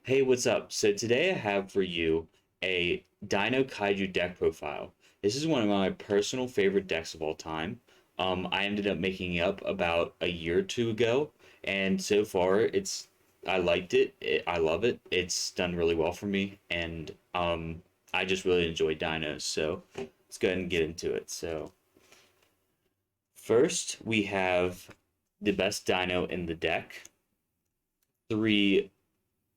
Hey, what's up? So today I have for you a Dino Kaiju deck profile. This is one of my personal favorite decks of all time. I ended up making it up about a year or two ago, and so far I liked it. I love it. It's done really well for me, and I just really enjoy dinos. So let's go ahead and get into it. So first we have the best dino in the deck. Three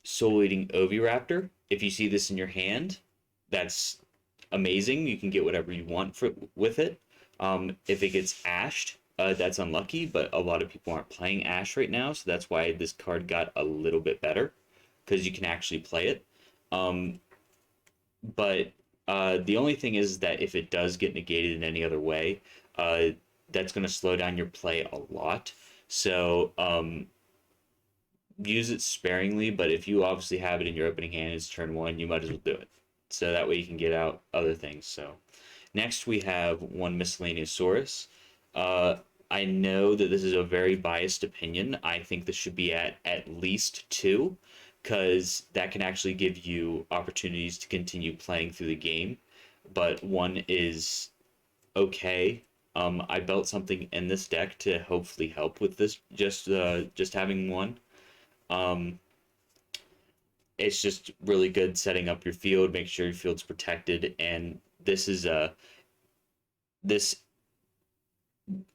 Soul Eating Oviraptor. If you see this in your hand, that's amazing. You can get whatever you want with it. If it gets ashed, that's unlucky, but a lot of people aren't playing Ash right now, so that's why this card got a little bit better because you can actually play it. Um, but the only thing is that if it does get negated in any other way, uh, that's going to slow down your play a lot. So use it sparingly, but if you obviously have it in your opening hand, it's turn one, you might as well do it. So that way you can get out other things. So next we have one Miscellaneousaurus. Uh, I know that this is a very biased opinion. I think this should be at least two, because that can actually give you opportunities to continue playing through the game. But one is okay. I built something in this deck to hopefully help with this. Just having one. Um, it's just really good setting up your field, make sure your field's protected, and this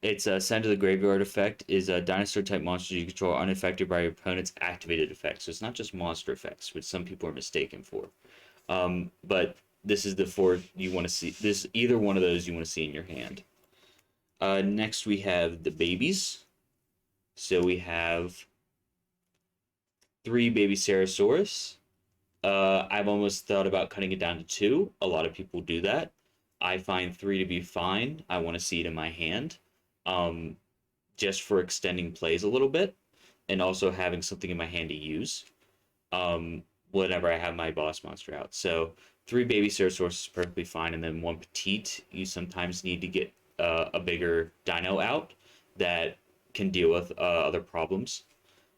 it's a send to the graveyard effect is a dinosaur type monster you control unaffected by your opponent's activated effects. So it's not just monster effects, which some people are mistaken for. But this is the four you want to see. This either one of those you want to see in your hand. Next we have the babies. So we have three baby Ceratosaurus. I've almost thought about cutting it down to two. A lot of people do that. I find three to be fine. I want to see it in my hand, um, just for extending plays a little bit, and also having something in my hand to use whenever I have my boss monster out. So three baby Ceratosaurus is perfectly fine, and then one petite. You sometimes need to get a bigger dino out that can deal with other problems.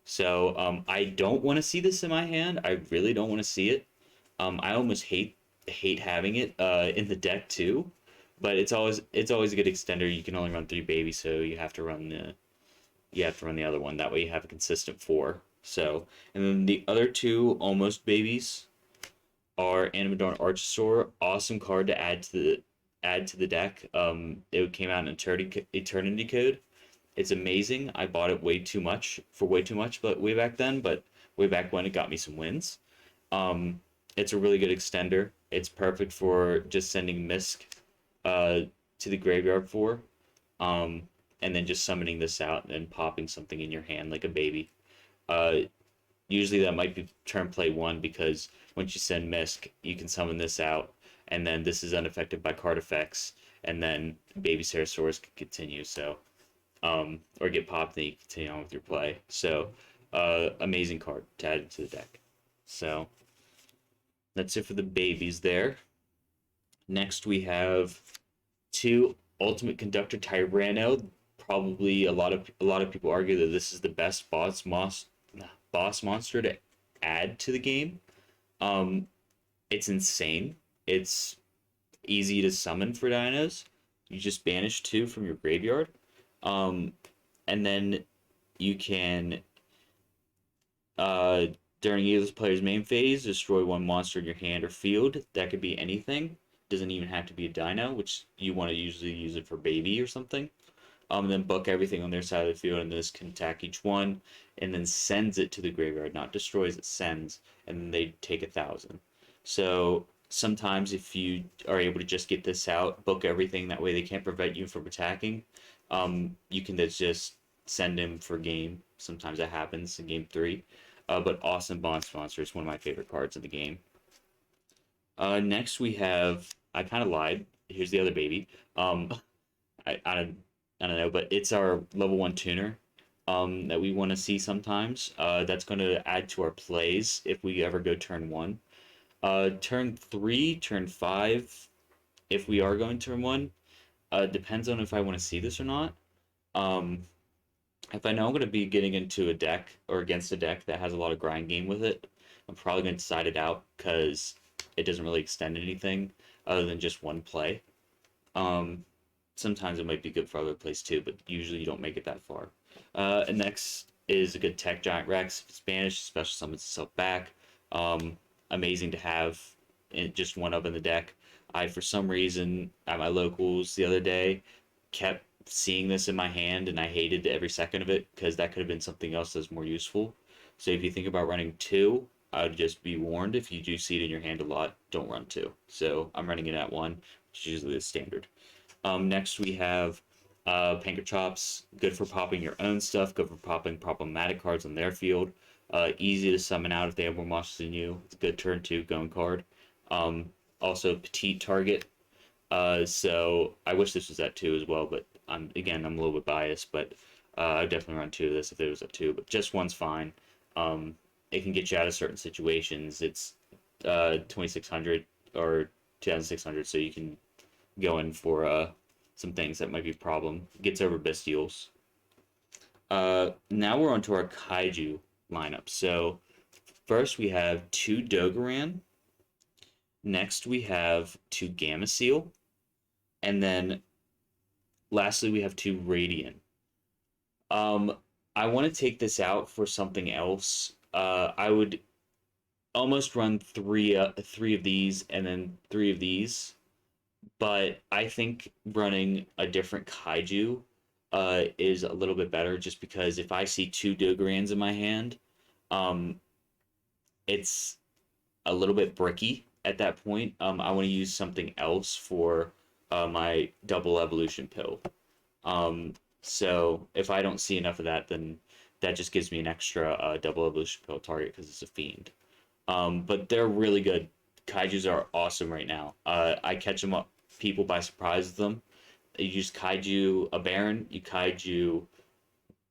So I don't want to see this in my hand. I really don't want to see it. I almost hate having it in the deck too, but it's always a good extender. You can only run three babies, so you have to run the other one. That way you have a consistent four. So and then the other two almost babies are Animadorn Archosaur. Awesome card to add to the deck. It came out in Eternity Code. It's amazing. I bought it way too much, but way back then, but way back when it got me some wins. Um, it's a really good extender. It's perfect for just sending Misk uh, to the graveyard for, um, and then just summoning this out and popping something in your hand like a baby. Uh, Usually that might be turn play one because once you send Misk, you can summon this out, and then this is unaffected by card effects, and then Baby Ceratosaurus can continue. So or get popped, then you continue on with your play. So, amazing card to add to the deck. So, that's it for the babies there. Next, we have two Ultimate Conductor Tyranno. Probably a lot of people argue that this is the best boss monster to add to the game. Um, it's insane. It's easy to summon for dinos. You just banish two from your graveyard. Um, and then you can, uh, during either player's main phase, destroy one monster in your hand or field. That could be anything. Doesn't even have to be a dino, which you want to usually use it for baby or something. And then book everything on their side of the field, and this can attack each one, and then sends it to the graveyard. Not destroys, it sends, and then they take 1,000. So sometimes if you are able to just get this out, book everything, that way they can't prevent you from attacking. You can just send him for game. Sometimes that happens in game three. But awesome bond sponsor is one of my favorite cards of the game. Next we have I kind of lied. Here's the other baby. I don't know, but it's our level one tuner. That we want to see sometimes. That's going to add to our plays if we ever go turn one. Turn three, turn five, if we are going turn one, depends on if I want to see this or not. Um, if I know I'm going to be getting into a deck or against a deck that has a lot of grind game with it, I'm probably going to side it out because it doesn't really extend anything other than just one play. Um, Sometimes it might be good for other plays too, but usually you don't make it that far. And next is a good tech Giant Rex. If it's banished, special summons itself back. Um, Amazing to have just one up in the deck. I, for some reason, at my locals the other day, kept seeing this in my hand, and I hated every second of it because that could have been something else that's more useful. So if you think about running two, I would just be warned if you do see it in your hand a lot, don't run two. So I'm running it at one, which is usually the standard. Next we have Chops, good for popping your own stuff, good for popping problematic cards on their field. Easy to summon out if they have more monsters than you. It's a good turn 2 going card. Also petite target. So I wish this was at 2 as well, but I'm a little bit biased, but I'd definitely run 2 of this if it was at 2, but just one's fine. It can get you out of certain situations. It's 2600 or 2600, so you can go in for some things that might be a problem. Gets over Bestials. Now we're on to our Kaiju lineup. So first we have 2 Dogoran. Next we have 2 Gamma Seal. And then lastly we have 2 Radiant. I want to take this out for something else. I would almost run three of these and then 3 of these, but I think running a different kaiju is a little bit better, just because if I see 2 Dogorans in my hand, um, it's a little bit bricky at that point. I want to use something else for my double evolution pill. So if I don't see enough of that, then that just gives me an extra double evolution pill target because it's a fiend. But they're really good. Kaijus are awesome right now. I catch them up, people by surprise with them. You just kaiju a Baron. You kaiju.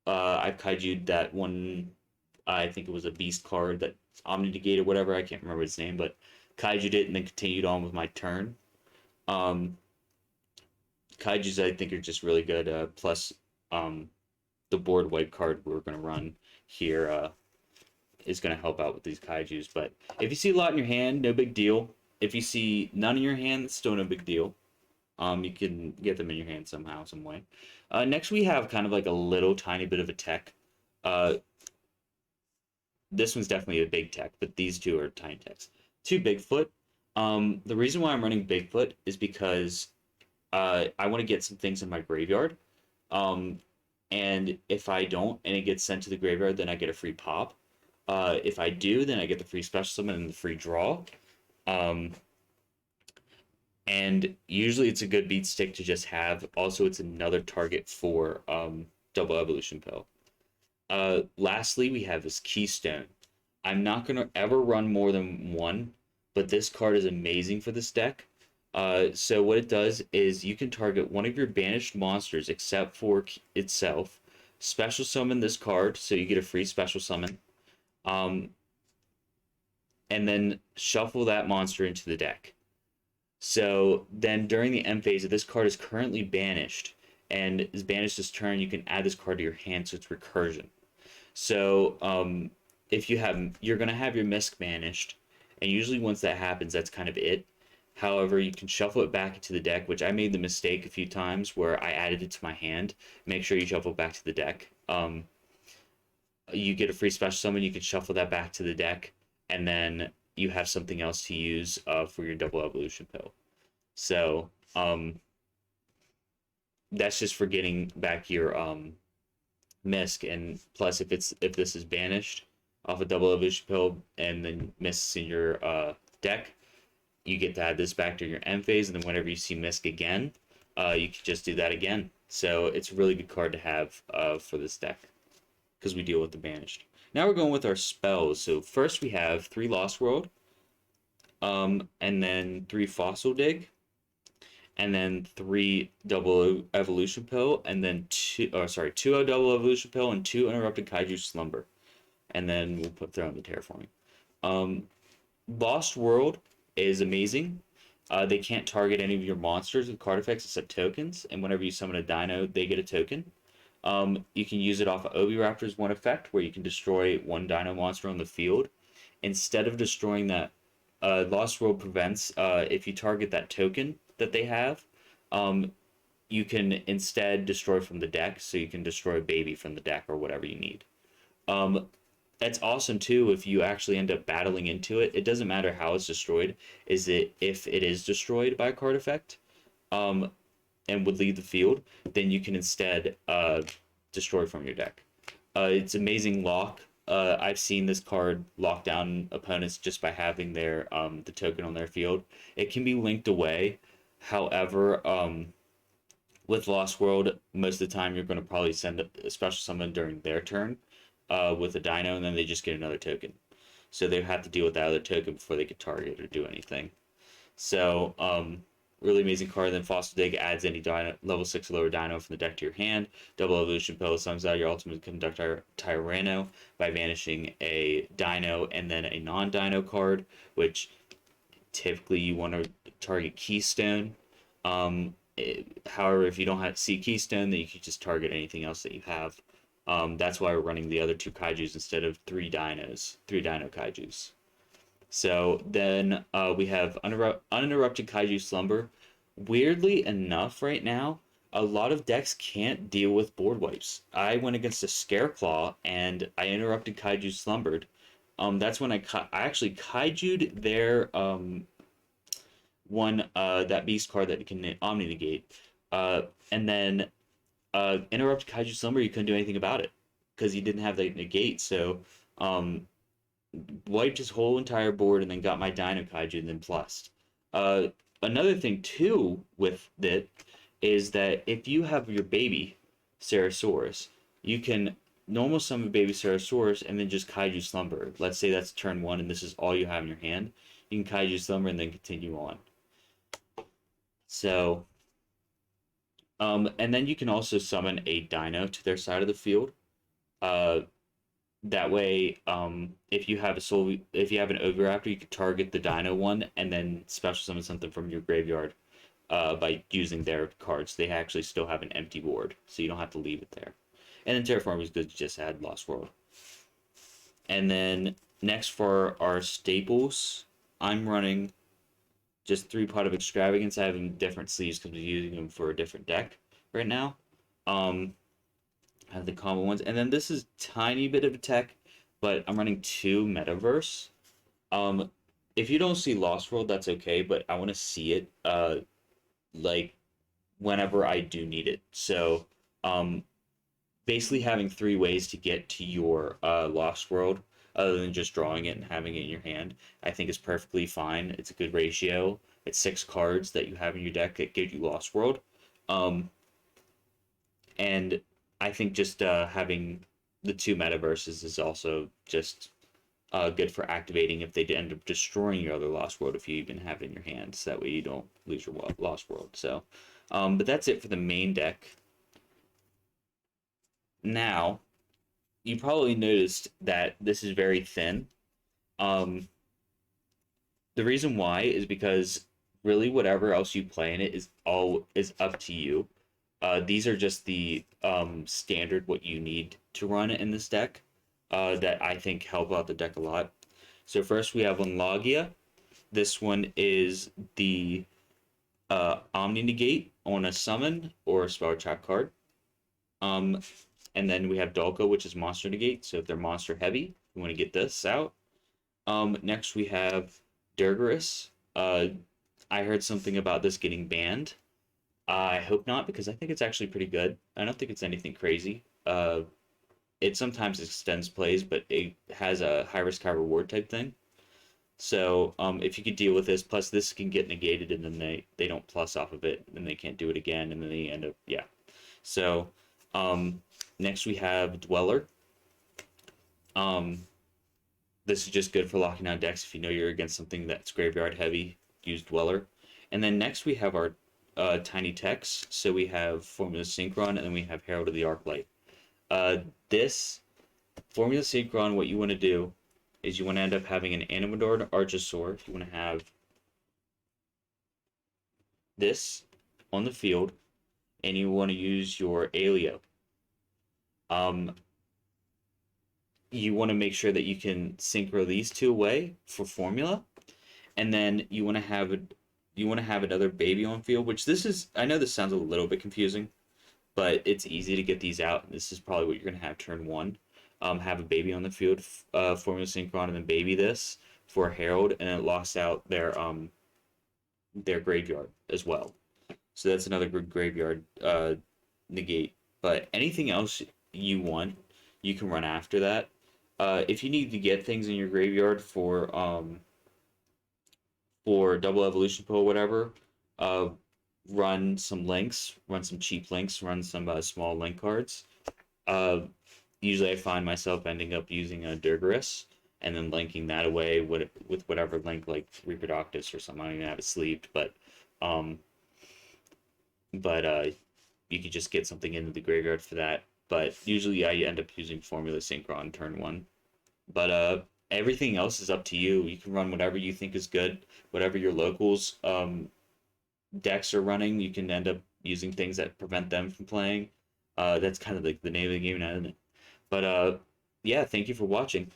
I've kaiju'd that one. I think it was a beast card that Omni Negate or whatever. I can't remember its name, but kaiju'd it and then continued on with my turn. Um, Kaijus I think are just really good. Plus, um, the board wipe card we're gonna run here is going to help out with these kaijus. But if you see a lot in your hand, no big deal. If you see none in your hand, it's still no big deal. You can get them in your hand somehow, some way. Next, we have kind of like a little tiny bit of a tech. This one's definitely a big tech, but these 2 are tiny techs. 2 Bigfoot. The reason why I'm running Bigfoot is because I want to get some things in my graveyard. And if I don't, and it gets sent to the graveyard, then I get a free pop. If I do, then I get the free special summon and the free draw. And usually it's a good beat stick to just have. Also, it's another target for double evolution pill. Lastly, we have this Keystone. I'm not going to ever run more than one, but this card is amazing for this deck. So what it does is you can target one of your banished monsters except for itself. Special summon this card, so you get a free special summon. And then shuffle that monster into the deck. So then during the end phase, if this card is currently banished and is banished this turn, you can add this card to your hand, so it's recursion. So if you're going to have your Misk banished, and usually once that happens, that's kind of it. However, you can shuffle it back into the deck, which I made the mistake a few times where I added it to my hand. Make sure you shuffle it back to the deck. You get a free special summon, you can shuffle that back to the deck, and then you have something else to use for your double evolution pill. So that's just for getting back your Misk, and plus if this is banished off a double evolution pill and then Misk's in your deck, you get to add this back to your end phase, and then whenever you see Misk again, you can just do that again. So it's a really good card to have for this deck, because we deal with the banished. Now we're going with our spells. So first we have 3 Lost World, and then 3 Fossil Dig, and then 3 Double Evolution Pill, and then 2 Double Evolution Pill and 2 Interrupted Kaiju Slumber. And then we'll throw in the Terraforming. Lost World is amazing. They can't target any of your monsters with card effects except tokens, and whenever you summon a Dino, they get a token. You can use it off of Oviraptor's one effect, where you can destroy 1 Dino monster on the field, instead of destroying that, Lost World prevents, if you target that token that they have, um, you can instead destroy from the deck, so you can destroy a baby from the deck or whatever you need. Um, that's awesome too if you actually end up battling into it. It doesn't matter how it's destroyed, is it if it is destroyed by a card effect, um, and would leave the field, then you can instead destroy from your deck. It's amazing lock. I've seen this card lock down opponents just by having their the token on their field. It can be linked away. However, with Lost World, most of the time you're going to probably send a special summon during their turn with a Dino, and then they just get another token. So they have to deal with that other token before they could target or do anything. So, really amazing card. Then Fossil Dig adds any dino, level 6 or lower dino from the deck to your hand. Double Evolution Pill summons out your ultimate conductor Tyranno by vanishing a dino and then a non-dino card, which typically you want to target Keystone. However, if you don't have see Keystone, then you can just target anything else that you have. That's why we're running the other two kaijus instead of three Dino kaijus. So then we have Uninterrupted Kaiju Slumber. Weirdly enough, right now, a lot of decks can't deal with board wipes. I went against a Scareclaw and I interrupted Kaiju Slumbered. That's when I actually Kaiju'd their one that beast card that can Omni negate, and then interrupt Kaiju Slumber. You couldn't do anything about it because he didn't have the negate. So wiped his whole entire board and then got my Dino Kaiju and then plussed. Another thing too with it is that if you have your baby Ceresaurus, you can normal summon baby Ceresaurus and then just Kaiju Slumber. Let's say that's turn 1 and this is all you have in your hand. You can Kaiju Slumber and then continue on. So, and then you can also summon a Dino to their side of the field. That way, if you have if you have an Oviraptor, you can target the Dino one and then special summon something from your graveyard by using their cards. They actually still have an empty board, so you don't have to leave it there. And then Terraform is good to just add Lost World. And then next for our staples, I'm running just 3-pot of Extravagance. I have different sleeves because I'm using them for a different deck right now. I have the common ones, and then this is tiny bit of a tech, but I'm running 2 Metaverse. If you don't see Lost World, that's okay, but I want to see it like whenever I do need it. So basically having 3 ways to get to your Lost World other than just drawing it and having it in your hand, I think is perfectly fine. It's a good ratio. It's 6 cards that you have in your deck that give you Lost World. And I think just having the 2 metaverses is also just good for activating if they end up destroying your other Lost World if you even have it in your hands. That way you don't lose your Lost World. So, but that's it for the main deck. Now, you probably noticed that this is very thin. The reason why is because really whatever else you play in it is up to you. These are just the standard what you need to run in this deck that I think help out the deck a lot. So first we have Unlogia. This one is the Omni Negate on a summon or a spell trap card. And then we have Dolko, which is Monster Negate. So if they're monster heavy, you want to get this out. Next we have Durgarus. I heard something about this getting banned. I hope not, because I think it's actually pretty good. I don't think it's anything crazy. It sometimes extends plays, but it has a high risk, high reward type thing. So if you could deal with this, plus this can get negated, and then they don't plus off of it, and they can't do it again, and then they end up, yeah. So next we have Dweller. This is just good for locking down decks. If you know you're against something that's graveyard heavy, use Dweller. And then next we have our tiny techs. So we have Formula Synchron, and then we have Herald of the Arclight. This Formula Synchron, what you want to do is you want to end up having an Animador and Archosaur. You want to have this on the field, and you want to use your Alio. you want to make sure that you can synchro these two away for formula, and then you want to have another baby on field. Which this is, I know this sounds a little bit confusing, but it's easy to get these out. This is probably what you're gonna have turn one. Have a baby on the field, formula synchron, and then baby this for a herald, and it locks out their graveyard as well. So that's another good graveyard negate. But anything else you want, you can run after that. If you need to get things in your graveyard for double evolution pool, whatever, uh, run some links, run some cheap links, run some small link cards. Uh, Usually I find myself ending up using a Durgarus and then linking that away with whatever link like Reproductus or something. I don't even have it sleeved, um, but you could just get something into the graveyard for that. But usually I end up using Formula Synchron turn one. But everything else is up to you. You can run whatever you think is good, whatever your locals decks are running. You can end up using things that prevent them from playing. That's kind of like the name of the game now, isn't it? But yeah, thank you for watching.